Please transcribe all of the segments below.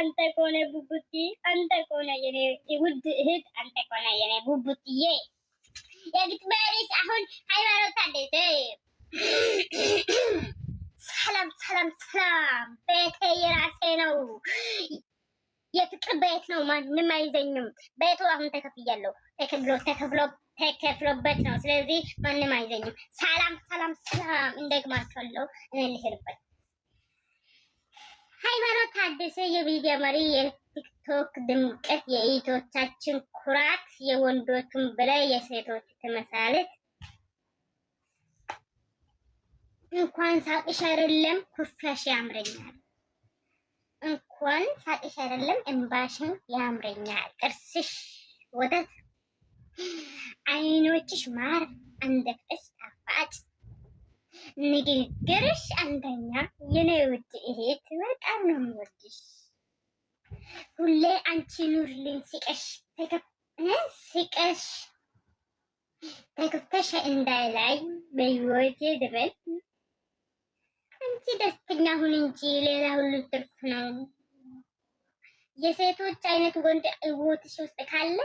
አንተ ኮነ ቡቡቲ አንተ ኮነ የኔ ውድ እህት አንተ ኮነ የኔ ቡቡቲዬ የግትበሪስ አሁን ሃይማኖት አለች ሰላም ሰላም ሰላም ቤቴ የራሴ ነው የፍቅር ቤት ነው ማንም አይዘኝም ቤቱ አሁን ተከፍያለሁ ተከፍሎበት ነው ስለዚህ ማንም አይዘኝም ሰላም ሰላም ሰላም እንደግማችኋለሁ እኔ ልሄድበት ሃይማኖት ታደሰ የቪዲዮ መሪ የቲክቶክ ድምቀት የኢትዮቻችን ኩራት የወንዶቹም በላይ የሴቶች ተመሳለት እንኳን ሳቅሽ አይደለም ኩርፊያሽ ያምረኛል እንኳን ሳቅሽ አይደለም እንባሽን ያምረኛል ጥርስሽ ወተት አይኖችሽ ማር አንደበትሽ ጣፋጭ ንግግርሽ አንደኛ የኔ ውድ እህት በጣም ነው የምወድሽ ሁሌ አንቺ ኑርልኝ ስቀሽ ተከፍተሽ እንዳላይ በህይወቴ ዘመን አንቺ ደስተኛ ሁን እንጂ ሌላ ሁሉ ትርፍ ነው የሴቶች አይነት ወንድ ህይወትሽ ውስጥ ካለ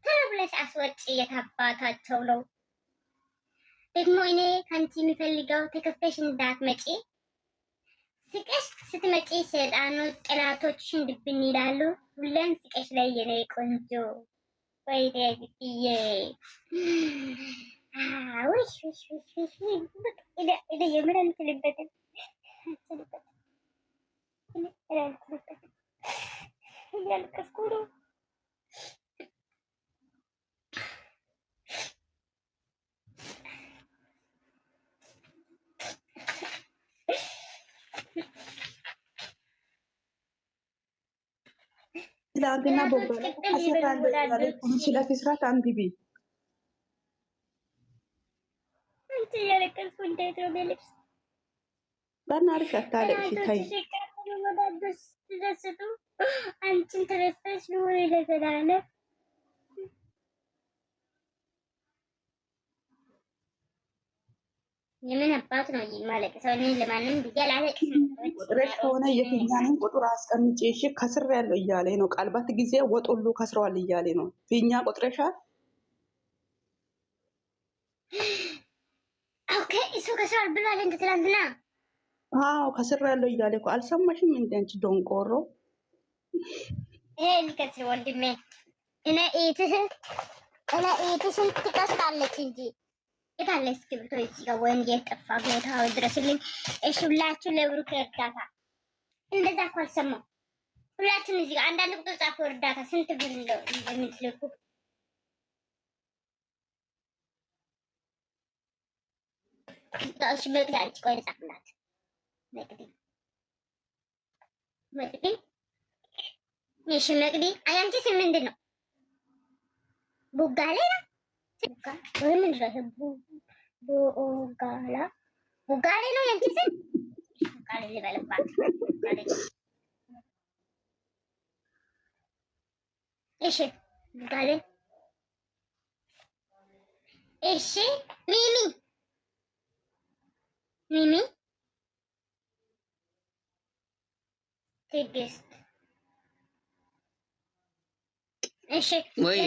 ተብለሽ አስወጪ የታባታቸው ነው ደግሞ እኔ ካንቺ የሚፈልገው ተከፍተሽ እንዳትመጪ ስቀሽ ስትመጪ ሰይጣኖች ጠላቶችሽን ድብን ይላሉ ሁሌም ስቀሽ ላይ የኔ ቆንጆ ወይ ደግዬ ወይ የምረን ትልበትን ያልከስኩ ነው ትላንትና ቦምባ አሰራለ ስለዚህ ስራት አንብቢ አንቺ ያለቀስኩ እንዴት ነው በልብስ በእናትሽ አታለቅሽ ታይ ደስቱ አንቺን ተረስተሽ ነው ለዘላለ የምን አባት ነው ይማለቅ ሰው ነኝ ለማንም ቢያላለቅ ቁጥርሽ ሆነ የፊኛንን ቁጥር አስቀምጪ እሺ ከስር ያለው እያለ ነው ቃልባት ጊዜ ወጡሉ ከስሯል እያለ ነው ፊኛ ቁጥርሻል ኦኬ እሱ ከስሯል ብሏል እንደ ትላንትና አዎ ከስር ያለው እያለ እኮ አልሰማሽም እንዴ አንቺ ዶንቆሮ ልከስር ወንድሜ እኔ ኢትሽን ትቀስታለች እንጂ የታለች እስክሪብቶ እዚህ ጋር ወንድ የጠፋ ቦታው ድረስልኝ እሺ ሁላችሁ ለብሩክ እርዳታ እንደዛ እኮ አልሰማሁም ሁላችሁም እዚህ ጋር አንዳንድ ቁጥር ጻፉ እርዳታ ስንት ብር እንደምትልኩ እሺ በቃ ቆይ ጻፍላት መቅዲ እሺ መቅዲ አያንቺ ስም ምንድን ነው ቡጋሌ ነው ቡጋሌ ቡጋሌ ነው ያንቺ ስም ቡጋሌ ልበልባት እሺ ቡጋሌ እሺ ሚሚ ትዕግስት እሺ ወይ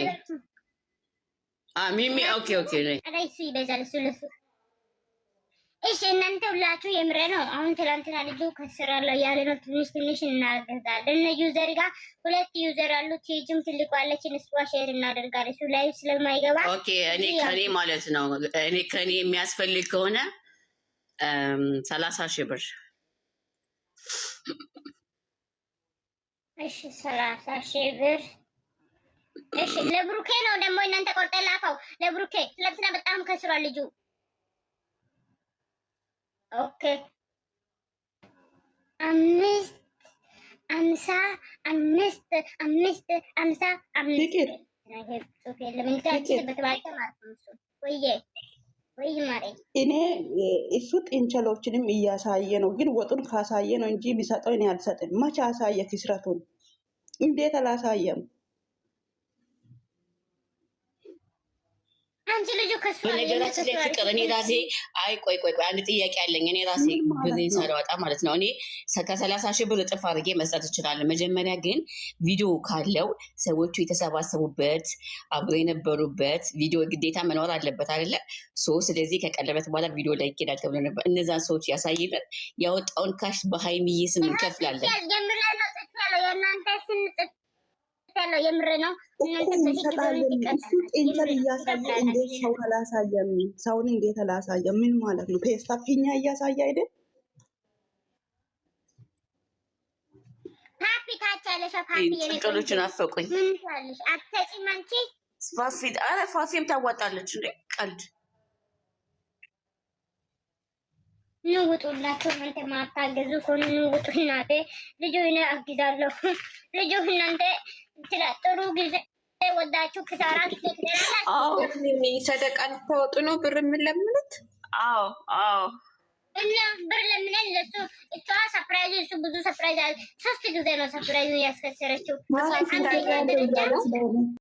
ሚሚ ኦኬ ነኝ አዳይሱ ይበዛል ለሱ እሺ እናንተ ሁላችሁ የምረ ነው አሁን ትላንትና ልጁ ከስራለው ያለ ነው ትንሽ እናገዛለን እነ ዩዘር ጋር ሁለት ዩዘር አሉ ቲጂም ትልቋለች እሱ ሼር እናደርጋለን እሱ ላይቭ ስለማይገባ ኦኬ እኔ ከኔ ማለት ነው እኔ ከኔ የሚያስፈልግ ከሆነ 30,000 ብር እሺ 30,000 ብር እሺ ለብሩኬ ነው ደግሞ እናንተ ቆርጠላፈው ለብሩኬ ትላንትና በጣም ከስሯል ልጁ ኦኬ 5 እኔ እሱ ጥንቸሎችንም እያሳየ ነው ግን ወጡን ካሳየ ነው እንጂ ቢሰጠው እኔ አልሰጥም መቼ አሳየ ክስረቱን እንዴት አላሳየም አንቺ ልጅ ከሱ በነገራችን ላይ ፍቅር እኔ ራሴ ቆይ አንድ ጥያቄ አለኝ። እኔ ራሴ ብሬን ሳላወጣ ማለት ነው እኔ ከ30,000 ብር እጥፍ አድርጌ መስጠት እችላለሁ። መጀመሪያ ግን ቪዲዮ ካለው ሰዎቹ የተሰባሰቡበት አብሮ የነበሩበት ቪዲዮ ግዴታ መኖር አለበት አይደለ? ስለዚህ ከቀለበት በኋላ ቪዲዮ ላይ ይኬዳል ተብሎ ነበር። እነዛን ሰዎች ያሳይልን። ያወጣውን ካሽ በሀይሚዬ ስም እንከፍላለን። ያለው የምር ነው። እሱ ጤንቸል እያሳየ እንዴት ሰው አላሳየም? ሰውን እንዴት አላሳየም? ምን ማለት ነው? ፔስታ ፊኛ እያሳየ አይደል? ፓፒ ታች ያለሽ ፓፒ ጥሎችን አፈቁኝ። ምን ትላለሽ? አትሰጪም አንቺ ፋፊም ታዋጣለች እንዴ? ቀልድ ንውጡላችሁ እናንተ ማታገዙ ከሆነ ንውጡ። እናቴ ልጁ እኔ አግዛለሁ። ልጁ እናንተ ጥሩ ጊዜ ወዳችሁ ክሳራ ሰደቃ ልታወጡ ነው ብር የምንለምኑት? እና ብር ለምንን ለሱ እሷ ሰፕራይዝ እሱ ብዙ ሰፕራይዝ 3 ጊዜ ነው ሰፕራይዝ ያስከሰረችው።